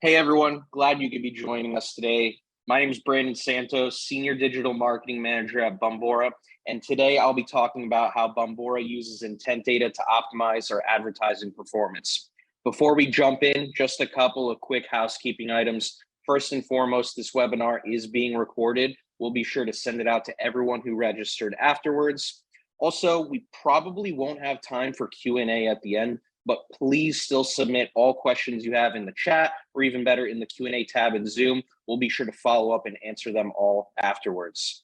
Hey everyone, glad you could be joining us today. My name is Brandon Santos, Senior Digital Marketing Manager at Bombora, and today I'll be talking about how Bombora uses intent data to optimize our advertising performance. Before we jump in, just a couple of quick housekeeping items. First and foremost, this webinar is being recorded. We'll be sure to send it out to everyone who registered afterwards. Also, we probably won't have time for Q&A at the end, but please still submit all questions you have in the chat, or even better, in the Q&A tab in Zoom. We'll be sure to follow up and answer them all afterwards.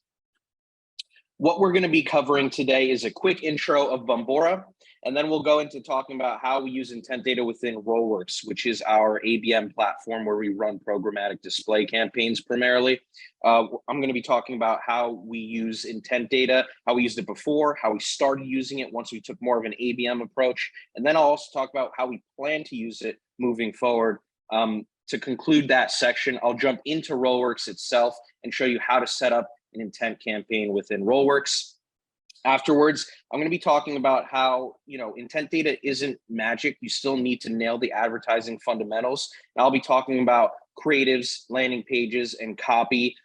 What we're going to be covering today is a quick intro of Bombora, and then we'll go into talking about how we use intent data within RollWorks, which is our ABM platform where we run programmatic display campaigns primarily. I'm going to be talking about how we use intent data, how we used it before, how we started using it once we took more of an ABM approach, and then I'll also talk about how we plan to use it moving forward. To conclude that section, I'll jump into RollWorks itself and show you how to set up an intent campaign within RollWorks. Afterwards, I'm going to be talking about how, intent data isn't magic. You still need to nail the advertising fundamentals. And I'll be talking about creatives, landing pages, and copy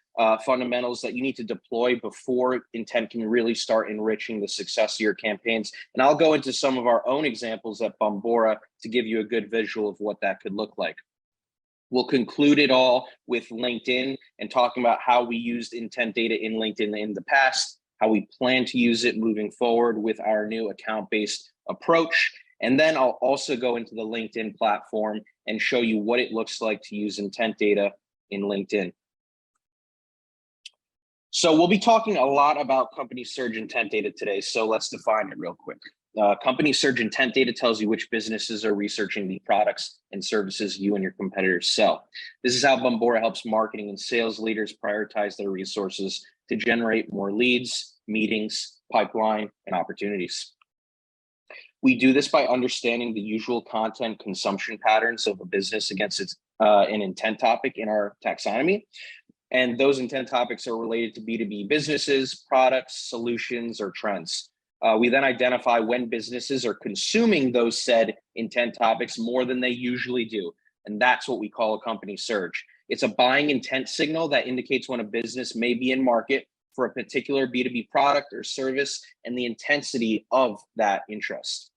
fundamentals that you need to deploy before intent can really start enriching the success of your campaigns. And I'll go into some of our own examples at Bombora to give you a good visual of what that could look like. We'll conclude it all with LinkedIn and talking about how we used intent data in LinkedIn in the past, how we plan to use it moving forward with our new account-based approach. And then I'll also go into the LinkedIn platform and show you what it looks like to use intent data in LinkedIn. So we'll be talking a lot about company search intent data today. So let's define it real quick. Company search intent data tells you which businesses are researching the products and services you and your competitors sell. This is how Bombora helps marketing and sales leaders prioritize their resources to generate more leads, meetings, pipeline, and opportunities. We do this by understanding the usual content consumption patterns of a business against its an intent topic in our taxonomy. And those intent topics are related to B2B businesses, products, solutions, or trends. We then identify when businesses are consuming those said intent topics more than they usually do. And that's what we call a company surge. It's a buying intent signal that indicates when a business may be in market for a particular B2B product or service and the intensity of that interest.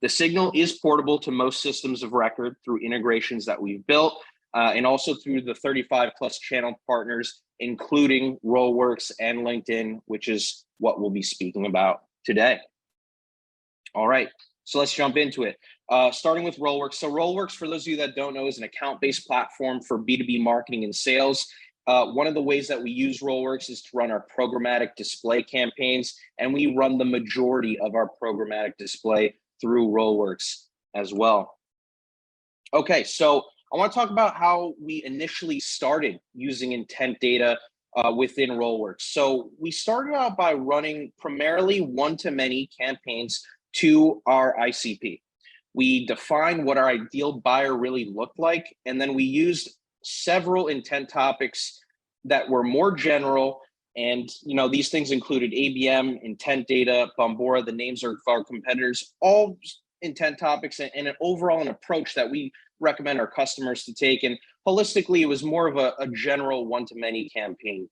The signal is portable to most systems of record through integrations that we've built and also through the 35 plus channel partners, including RollWorks and LinkedIn, which is what we'll be speaking about today. All right, so let's jump into it. Starting with RollWorks. So RollWorks, for those of you that don't know, is an account-based platform for B2B marketing and sales. One of the ways that we use RollWorks is to run our programmatic display campaigns, and we run the majority of our programmatic display through RollWorks as well. Okay, so I want to talk about how we initially started using intent data within RollWorks. So we started out by running primarily one-to-many campaigns to our ICP. We defined what our ideal buyer really looked like, and then we used several intent topics that were more general. And these things included ABM, intent data, Bombora, the names of our competitors, all intent topics, and an approach that we recommend our customers to take. And holistically, it was more of a general one-to-many campaign.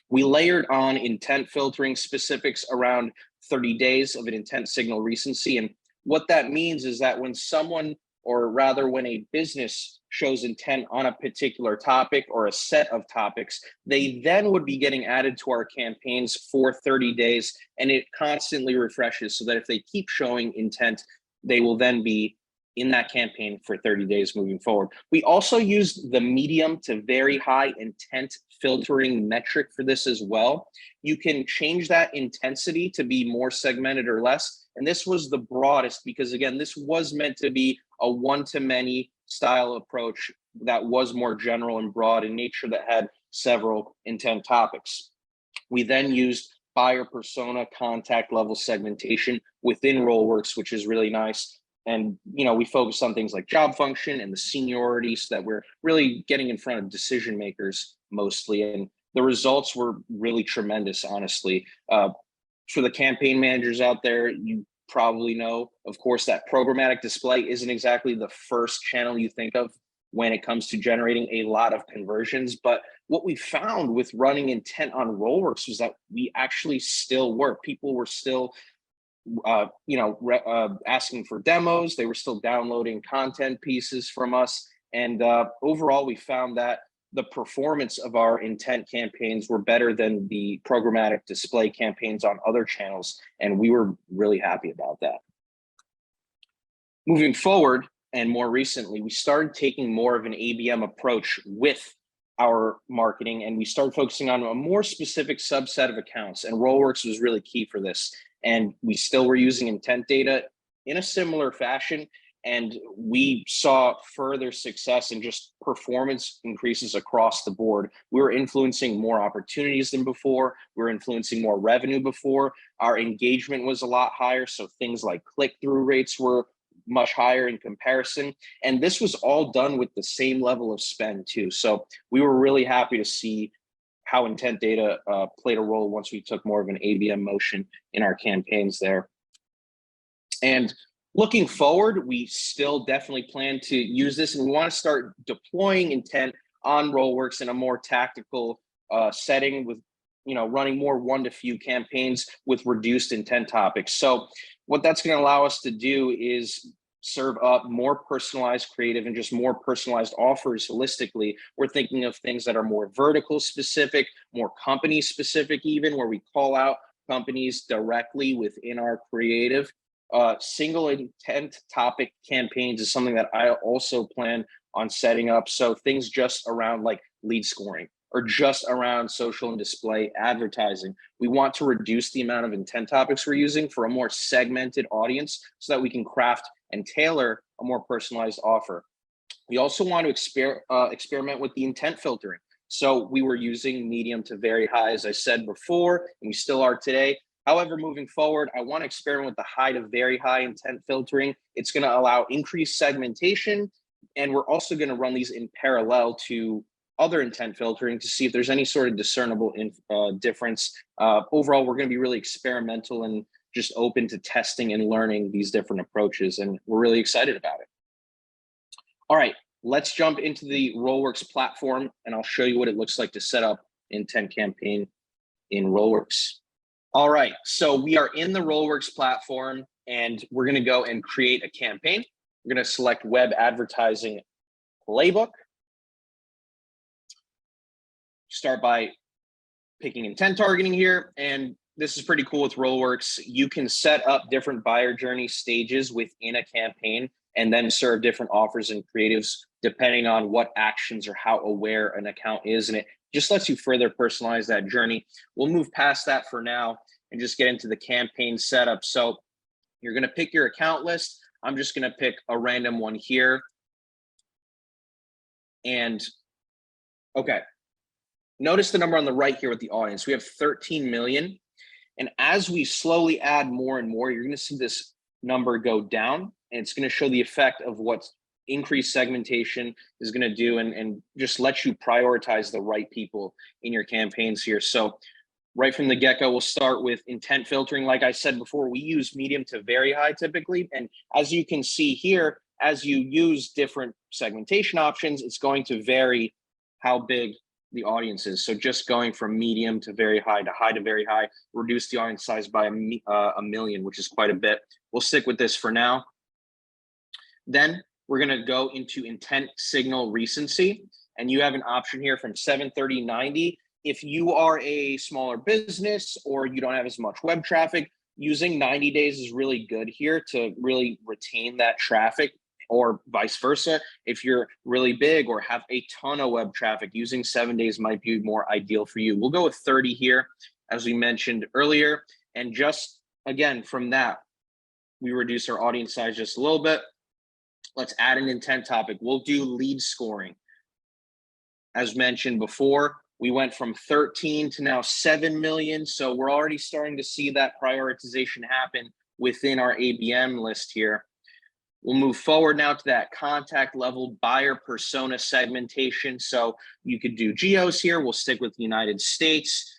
We layered on intent filtering specifics around 30 days of an intent signal recency. And what that means is that when someone, or rather when a business shows intent on a particular topic or a set of topics, they then would be getting added to our campaigns for 30 days. And it constantly refreshes so that if they keep showing intent, they will then be in that campaign for 30 days moving forward. We also used the medium to very high intent filtering metric for this as well. You can change that intensity to be more segmented or less. And this was the broadest because, again, this was meant to be a one-to-many style approach that was more general and broad in nature that had several intent topics. We then used buyer persona contact level segmentation within RollWorks, which is really nice. And, we focus on things like job function and the seniority so that we're really getting in front of decision makers mostly. And the results were really tremendous, honestly. For the campaign managers out there, you probably know, of course, that programmatic display isn't exactly the first channel you think of when it comes to generating a lot of conversions. But what we found with running intent on RollWorks was that we actually still work. People were still asking for demos. They were still downloading content pieces from us. And overall, we found that the performance of our intent campaigns were better than the programmatic display campaigns on other channels. And we were really happy about that. Moving forward, and more recently, we started taking more of an ABM approach with our marketing, and we started focusing on a more specific subset of accounts. And RollWorks was really key for this. And we still were using intent data in a similar fashion. And we saw further success and just performance increases across the board. We were influencing more opportunities than before. We were influencing more revenue before. Our engagement was a lot higher. So things like click-through rates were much higher in comparison. And this was all done with the same level of spend too. So we were really happy to see how intent data played a role once we took more of an ABM motion in our campaigns there. And looking forward, we still definitely plan to use this, and we want to start deploying intent on RollWorks in a more tactical setting with, running more one-to-few campaigns with reduced intent topics. So what that's going to allow us to do is serve up more personalized creative and just more personalized offers holistically. We're thinking of things that are more vertical specific, more company specific, even where we call out companies directly within our creative. Single intent topic campaigns is something that I also plan on setting up. So things just around like lead scoring or just around social and display advertising. We want to reduce the amount of intent topics we're using for a more segmented audience so that we can craft and tailor a more personalized offer. We also want to experiment with the intent filtering. So we were using medium to very high, as I said before, and we still are today. However, moving forward, I want to experiment with the high to very high intent filtering. It's going to allow increased segmentation, and we're also going to run these in parallel to other intent filtering to see if there's any sort of discernible difference. Overall, we're going to be really experimental and just open to testing and learning these different approaches, and we're really excited about it. All right, let's jump into the RollWorks platform, and I'll show you what it looks like to set up an intent campaign in RollWorks. All right, so we are in the RollWorks platform, and we're going to go and create a campaign. We're going to select Web Advertising Playbook. Start by picking intent targeting here, and this is pretty cool with RollWorks. You can set up different buyer journey stages within a campaign and then serve different offers and creatives depending on what actions or how aware an account is, and it just lets you further personalize that journey. We'll move past that for now and just get into the campaign setup. So you're going to pick your account list. I'm just going to pick a random one here. And okay, notice the number on the right here with the audience. We have 13 million. And as we slowly add more and more, you're going to see this number go down, and it's going to show the effect of what increased segmentation is going to do and just let you prioritize the right people in your campaigns here. So right from the get-go, we'll start with intent filtering. Like I said before, we use medium to very high typically. And as you can see here, as you use different segmentation options, it's going to vary how big the audience is. So just going from medium to very high to very high, reduce the audience size by a million, which is quite a bit. We'll stick with this for now. Then we're going to go into intent signal recency, and you have an option here from 730-90. If you are a smaller business or you don't have as much web traffic, using 90 days is really good here to really retain that traffic, or vice versa. If you're really big or have a ton of web traffic, using 7 days might be more ideal for you. We'll go with 30 here, as we mentioned earlier. And just again, from that, we reduce our audience size just a little bit. Let's add an intent topic. We'll do lead scoring. As mentioned before, we went from 13 to now 7 million. So we're already starting to see that prioritization happen within our ABM list here. We'll move forward now to that contact level buyer persona segmentation. So you could do geos here. We'll stick with the United States.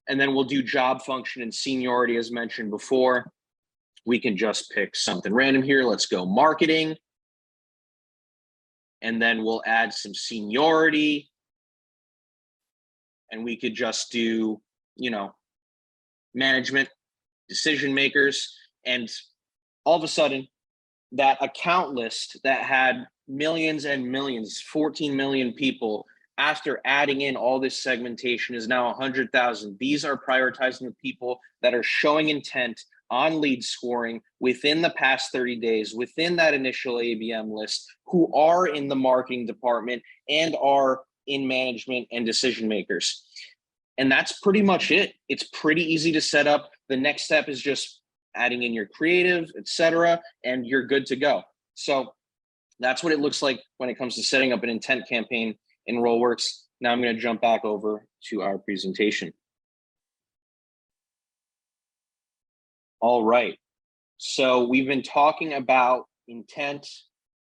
And then we'll do job function and seniority as mentioned before. We can just pick something random here. Let's go marketing. and then we'll add some seniority, and we could just do, you know, management, decision makers, and all of a sudden that account list that had millions and millions, 14 million people, after adding in all this segmentation, is now 100,000. These are prioritizing the people that are showing intent on lead scoring within the past 30 days, within that initial ABM list, who are in the marketing department and are in management and decision makers. And that's pretty much it. It's pretty easy to set up. The next step is just adding in your creative, etc., and you're good to go. So that's what it looks like when it comes to setting up an intent campaign in RollWorks. Now I'm going to jump back over to our presentation. All right. So we've been talking about intent,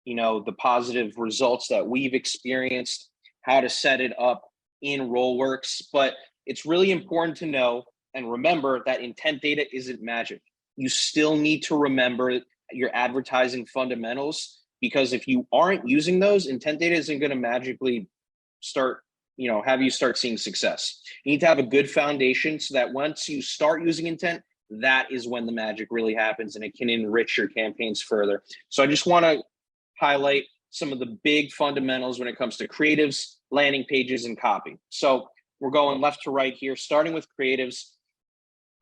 you know, the positive results that we've experienced, how to set it up in RollWorks, but it's really important to know and remember that intent data isn't magic. You still need to remember your advertising fundamentals, because if you aren't using those, intent data isn't going to magically start, you know, have you start seeing success. You need to have a good foundation so that once you start using intent, that is when the magic really happens and it can enrich your campaigns further. So I just want to highlight some of the big fundamentals when it comes to creatives, landing pages, and copy. So we're going left to right here, starting with creatives.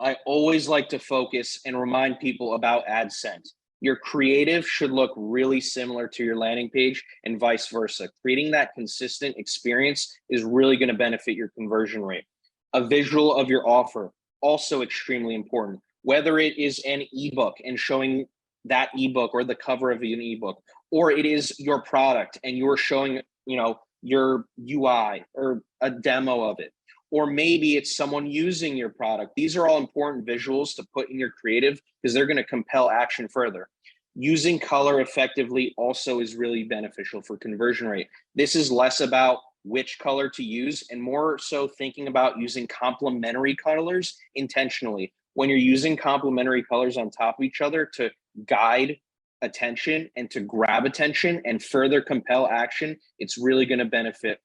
I always like to focus and remind people about ad scent. Your creative should look really similar to your landing page and vice versa. Creating that consistent experience is really going to benefit your conversion rate. A visual of your offer, also extremely important. Whether it is an ebook and showing that ebook or the cover of an ebook, or it is your product and you're showing, you know, your UI or a demo of it, or maybe it's someone using your product. These are all important visuals to put in your creative because they're going to compel action further. Using color effectively also is really beneficial for conversion rate. This is less about which color to use and more so thinking about using complementary colors intentionally. When you're using complementary colors on top of each other to guide attention and to grab attention and further compel action, it's really going to benefit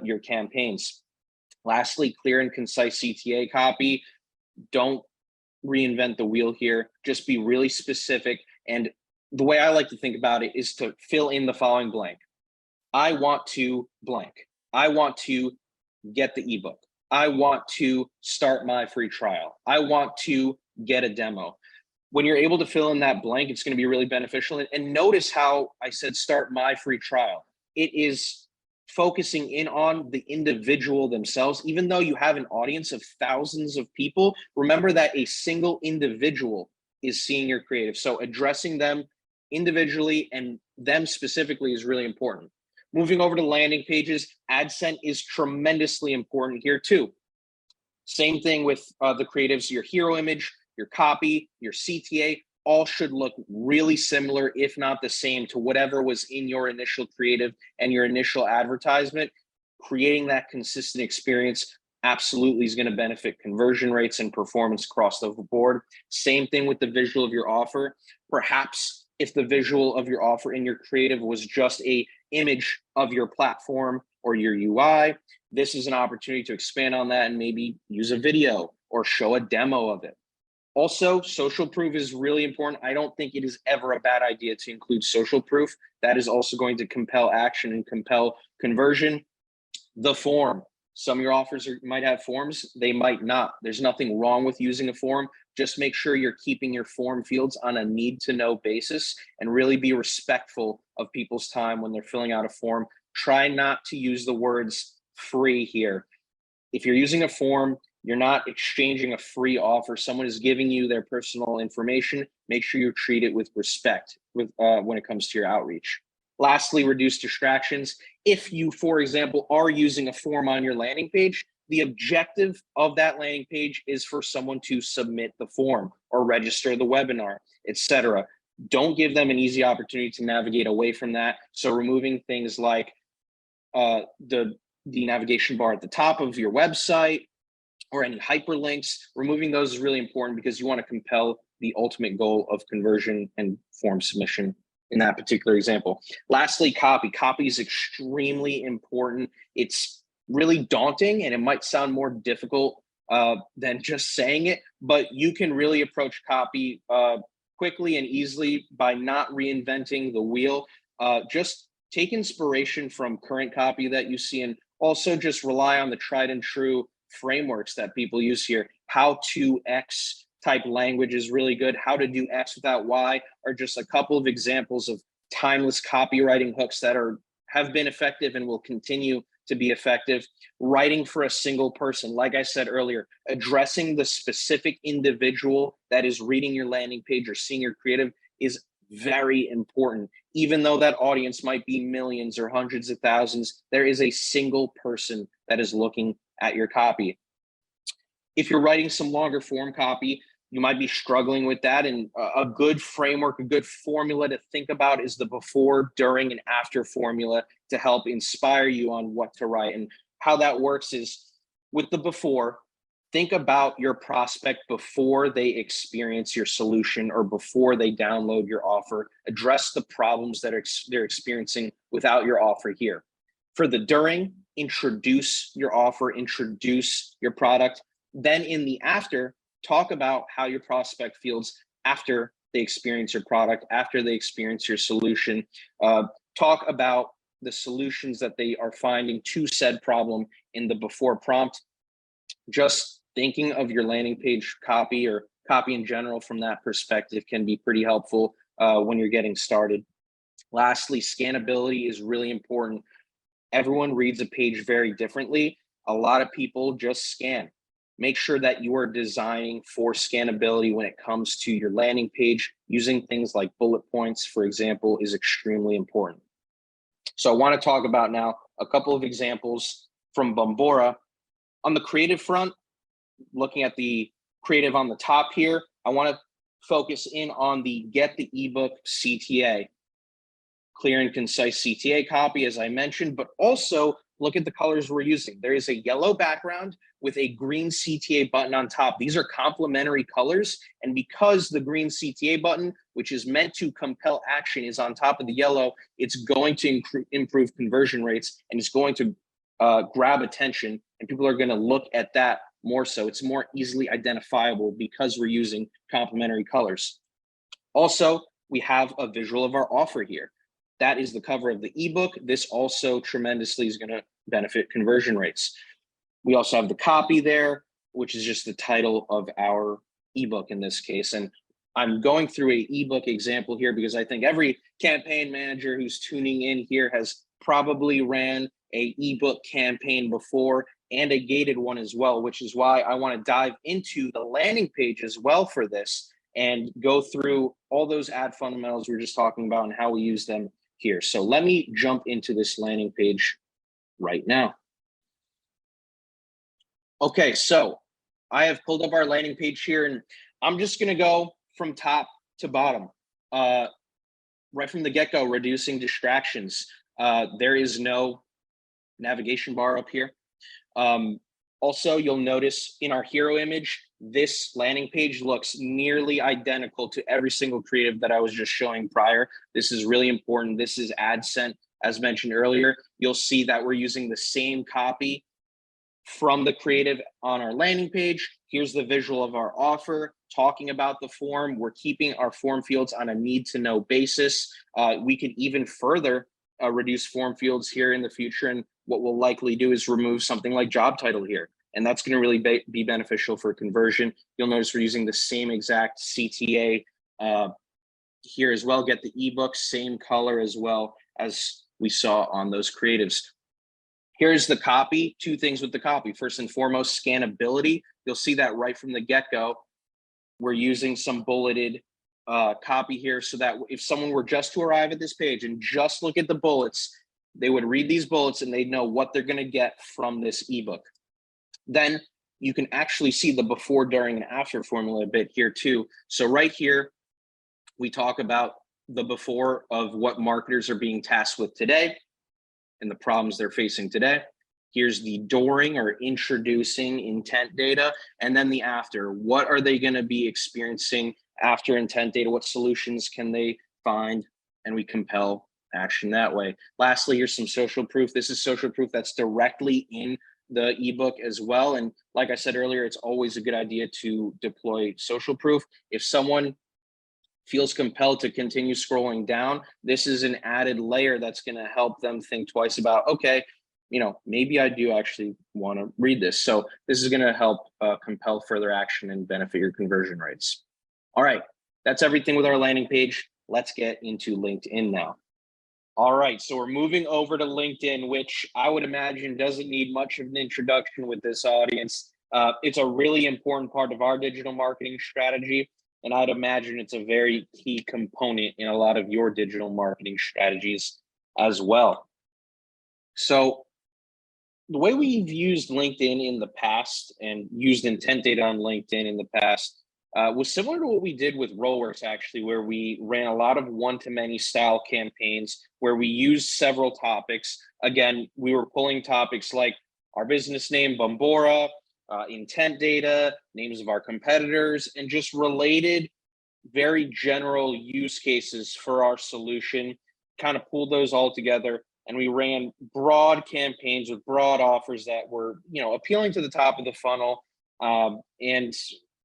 your campaigns. Lastly, clear and concise CTA copy. Don't reinvent the wheel here. Just be really specific. And the way I like to think about it is to fill in the following blank. I want to blank. I want to get the ebook. I want to start my free trial. I want to get a demo. When you're able to fill in that blank, it's going to be really beneficial. And notice how I said start my free trial. It is focusing in on the individual themselves. Even though you have an audience of thousands of people, remember that a single individual is seeing your creative. So addressing them individually and them specifically is really important. Moving over to landing pages, ad scent is tremendously important here too. Same thing with the creatives, your hero image, your copy, your CTA, all should look really similar, if not the same, to whatever was in your initial creative and your initial advertisement. Creating that consistent experience absolutely is going to benefit conversion rates and performance across the board. Same thing with the visual of your offer. Perhaps if the visual of your offer in your creative was just a image of your platform or your UI, this is an opportunity to expand on that and maybe use a video or show a demo of it. Also, social proof is really important. I don't think it is ever a bad idea to include social proof. That is also going to compel action and compel conversion. The form. Some of your offers might have forms, they might not. There's nothing wrong with using a form. Just make sure you're keeping your form fields on a need-to-know basis and really be respectful of people's time when they're filling out a form. Try not to use the words free here. If you're using a form, you're not exchanging a free offer. Someone is giving you their personal information. Make sure you treat it with respect when it comes to your outreach. Lastly, reduce distractions. If you, for example, are using a form on your landing page, the objective of that landing page is for someone to submit the form or register the webinar, etc. Don't give them an easy opportunity to navigate away from that. So removing things like the navigation bar at the top of your website or any hyperlinks, removing those is really important because you want to compel the ultimate goal of conversion and form submission in that particular example. Lastly, copy. Copy is extremely important. It's really daunting and it might sound more difficult than just saying it, but you can really approach copy quickly and easily by not reinventing the wheel. Just take inspiration from current copy that you see, and also just rely on the tried and true frameworks that people use here. How to X type language is really good. How to do X without Y are just a couple of examples of timeless copywriting hooks that have been effective and will continue to be effective. Writing for a single person, like I said earlier, addressing the specific individual that is reading your landing page or seeing your creative is very important. Even though that audience might be millions or hundreds of thousands, there is a single person that is looking at your copy. If you're writing some longer form copy, you might be struggling with that. And a good framework, a good formula to think about is the before, during, and after formula to help inspire you on what to write. And how that works is with the before, think about your prospect before they experience your solution or before they download your offer. Address the problems that they're experiencing without your offer here. For the during, introduce your offer, introduce your product. Then in the after, talk about how your prospect feels after they experience your product, after they experience your solution. Talk about the solutions that they are finding to said problem in the before prompt. Just thinking of your landing page copy or copy in general from that perspective can be pretty helpful when you're getting started. Lastly, scannability is really important. Everyone reads a page very differently. A lot of people just scan. Make sure that you are designing for scannability when it comes to your landing page. Using things like bullet points, for example, is extremely important. So I want to talk about now a couple of examples from Bombora. On the creative front, looking at the creative on the top here, I want to focus in on the Get the ebook CTA. Clear and concise CTA copy, as I mentioned, but also look at the colors we're using. There is a yellow background with a green CTA button on top. These are complementary colors. And because the green CTA button, which is meant to compel action, is on top of the yellow, it's going to improve conversion rates and it's going to grab attention, and people are going to look at that more so. It's more easily identifiable because we're using complementary colors. Also, we have a visual of our offer here. That is the cover of the ebook. This also tremendously is going to benefit conversion rates. We also have the copy there, which is just the title of our ebook in this case. And I'm going through an ebook example here because I think every campaign manager who's tuning in here has probably ran an ebook campaign before and a gated one as well, which is why I want to dive into the landing page as well for this and go through all those ad fundamentals we were just talking about and how we use them here. So let me jump into this landing page right now. Okay, so I have pulled up our landing page here, and I'm just going to go from top to bottom. Right from the get-go, reducing distractions. There is no navigation bar up here. Also, you'll notice in our hero image, this landing page looks nearly identical to every single creative that I was just showing prior. This is really important. This is AdSense, as mentioned earlier. You'll see that we're using the same copy from the creative on our landing page. Here's the visual of our offer, talking about the form. We're keeping our form fields on a need-to-know basis. We could even further reduce form fields here in the future, and what we'll likely do is remove something like job title here, and that's going to really be beneficial for conversion. You'll notice we're using the same exact CTA here as well. Get the ebook, same color as well as we saw on those creatives. Here's the copy. Two things with the copy. First and foremost, scannability. You'll see that right from the get-go. We're using some bulleted copy here so that if someone were just to arrive at this page and just look at the bullets, they would read these bullets and they'd know what they're going to get from this ebook. Then you can actually see the before, during, and after formula a bit here too. So right here, we talk about the before of what marketers are being tasked with today and the problems they're facing today. Here's the during or introducing intent data, and then the after. What are they going to be experiencing after intent data? What solutions can they find and we compel action that way. Lastly, here's some social proof. This is social proof that's directly in the ebook as well. And like I said earlier, it's always a good idea to deploy social proof. If someone feels compelled to continue scrolling down, this is an added layer that's going to help them think twice about, okay, maybe I do actually want to read this. So this is going to help compel further action and benefit your conversion rates. All right, that's everything with our landing page. Let's get into LinkedIn now. All right, so we're moving over to LinkedIn, which I would imagine doesn't need much of an introduction with this audience. It's a really important part of our digital marketing strategy, and I'd imagine it's a very key component in a lot of your digital marketing strategies as well. So the way we've used LinkedIn in the past and used intent data on LinkedIn in the past was similar to what we did with RollWorks, actually, where we ran a lot of one-to-many style campaigns where we used several topics. Again, we were pulling topics like our business name, Bombora, intent data, names of our competitors, and just related very general use cases for our solution, kind of pulled those all together. And we ran broad campaigns with broad offers that were, appealing to the top of the funnel. And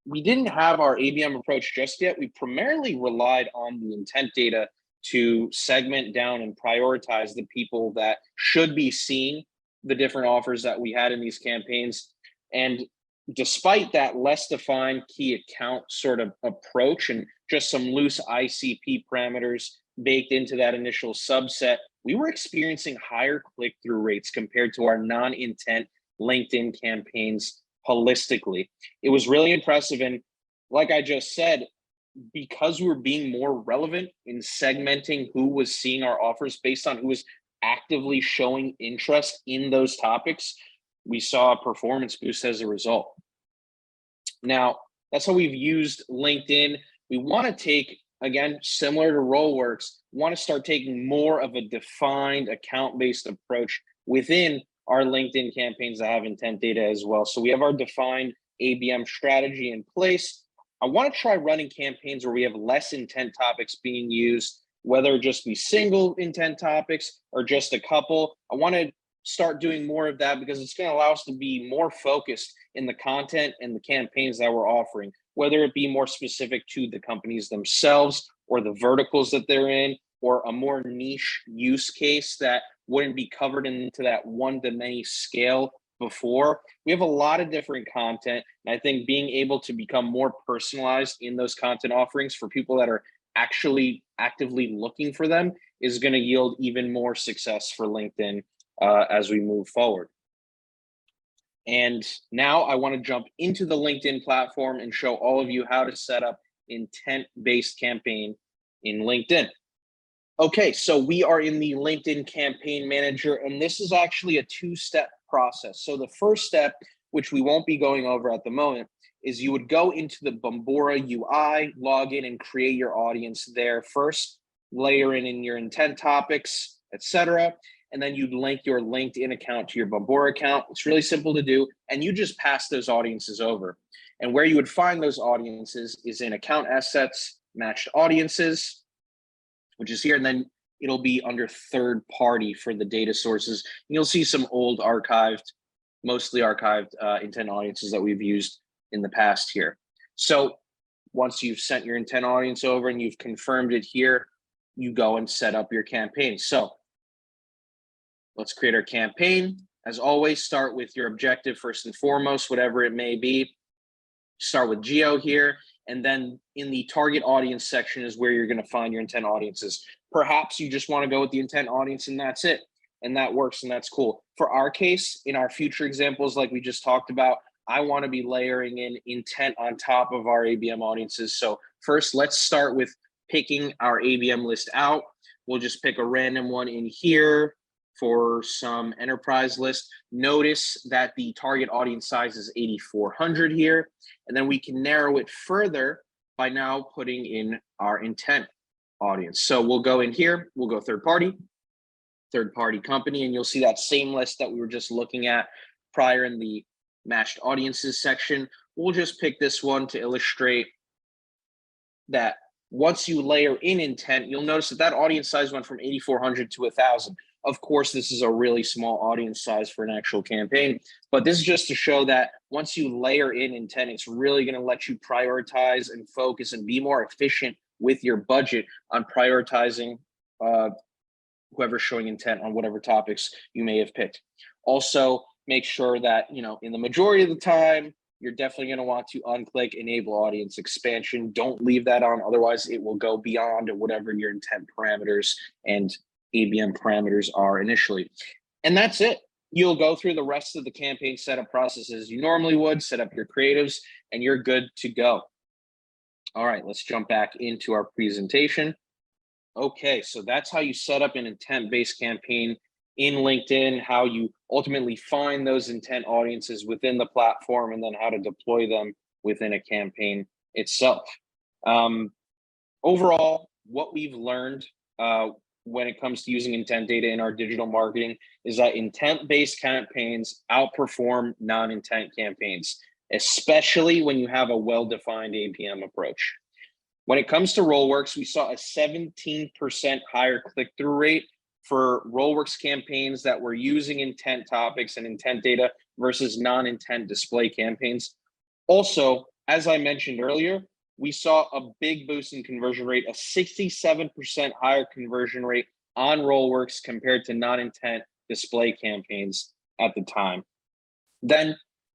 we didn't have our ABM approach just yet. We primarily relied on the intent data to segment down and prioritize the people that should be seeing the different offers that we had in these campaigns. And despite that less defined key account sort of approach and just some loose ICP parameters baked into that initial subset, we were experiencing higher click-through rates compared to our non-intent LinkedIn campaigns holistically. It was really impressive. And like I just said, because we were being more relevant in segmenting who was seeing our offers based on who was actively showing interest in those topics, we saw a performance boost as a result. Now, that's how we've used LinkedIn. We want to take, again, similar to RollWorks, want to start taking more of a defined account-based approach within our LinkedIn campaigns that have intent data as well. So we have our defined ABM strategy in place. I want to try running campaigns where we have less intent topics being used, whether it just be single intent topics or just a couple. I want to start doing more of that because it's going to allow us to be more focused in the content and the campaigns that we're offering, whether it be more specific to the companies themselves or the verticals that they're in, or a more niche use case that wouldn't be covered into that one-to-many scale before. We have a lot of different content, and I think being able to become more personalized in those content offerings for people that are actually actively looking for them is going to yield even more success for LinkedIn as we move forward. And now I want to jump into the LinkedIn platform and show all of you how to set up intent-based campaign in LinkedIn. Okay, so we are in the LinkedIn Campaign Manager, and this is actually a two-step process. So the first step, which we won't be going over at the moment, is you would go into the Bombora UI, log in and create your audience there first, layer in your intent topics, etc. And then you'd link your LinkedIn account to your Bombora account. It's really simple to do, and you just pass those audiences over. And where you would find those audiences is in Account Assets, Matched Audiences, which is here, and then it'll be under third party for the data sources. And you'll see some old archived, mostly archived intent audiences that we've used in the past here. So once you've sent your intent audience over and you've confirmed it here, you go and set up your campaign. So let's create our campaign. As always, start with your objective first and foremost, whatever it may be. Start with geo here. And then in the target audience section is where you're going to find your intent audiences. Perhaps you just want to go with the intent audience and that's it. And that works and that's cool. For our case, in our future examples, like we just talked about, I want to be layering in intent on top of our ABM audiences. So first, let's start with picking our ABM list out. We'll just pick a random one in here for some enterprise list. Notice that the target audience size is 8,400 here. And then we can narrow it further by now putting in our intent audience. So we'll go in here, we'll go third party company, and you'll see that same list that we were just looking at prior in the matched audiences section. We'll just pick this one to illustrate that once you layer in intent, you'll notice that audience size went from 8,400 to 1,000. Of course, this is a really small audience size for an actual campaign, but this is just to show that once you layer in intent, it's really going to let you prioritize and focus and be more efficient with your budget on prioritizing whoever's showing intent on whatever topics you may have picked. Also, make sure that, in the majority of the time, you're definitely going to want to unclick enable audience expansion. Don't leave that on, otherwise it will go beyond whatever your intent parameters and ABM parameters are initially. And that's it. You'll go through the rest of the campaign setup processes you normally would, set up your creatives, and you're good to go. All right, let's jump back into our presentation. Okay, so that's how you set up an intent-based campaign in LinkedIn, how you ultimately find those intent audiences within the platform, and then how to deploy them within a campaign itself. Overall, what we've learned when it comes to using intent data in our digital marketing is that intent-based campaigns outperform non-intent campaigns, especially when you have a well-defined ABM approach. When it comes to RollWorks, we saw a 17% higher click-through rate for RollWorks campaigns that were using intent topics and intent data versus non-intent display campaigns. Also, as I mentioned earlier, we saw a big boost in conversion rate, a 67% higher conversion rate on RollWorks compared to non-intent display campaigns at the time. Then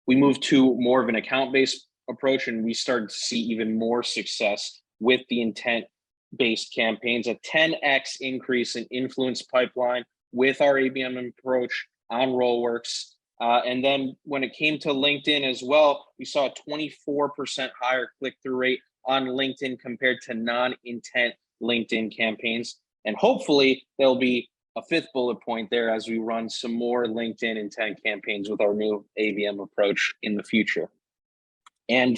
we moved to more of an account-based approach, and we started to see even more success with the intent-based campaigns, a 10x increase in influence pipeline with our ABM approach on RollWorks. And then when it came to LinkedIn as well, we saw a 24% higher click-through rate on LinkedIn compared to non-intent LinkedIn campaigns. And hopefully there'll be a fifth bullet point there as we run some more LinkedIn intent campaigns with our new ABM approach in the future. And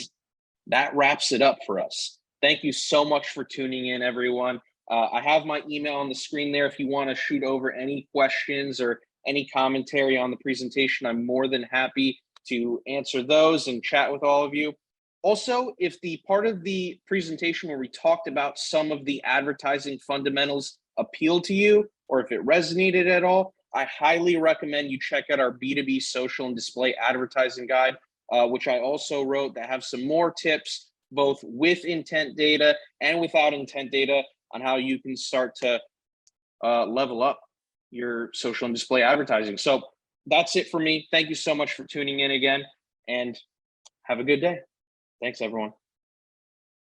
that wraps it up for us. Thank you so much for tuning in, everyone. I have my email on the screen there if you want to shoot over any questions or any commentary on the presentation. I'm more than happy to answer those and chat with all of you. Also, if the part of the presentation where we talked about some of the advertising fundamentals appeal to you, or if it resonated at all, I highly recommend you check out our B2B social and display advertising guide, which I also wrote, that have some more tips, both with intent data and without intent data, on how you can start to level up your social and display advertising. So that's it for me. Thank you so much for tuning in again, and have a good day. Thanks, everyone.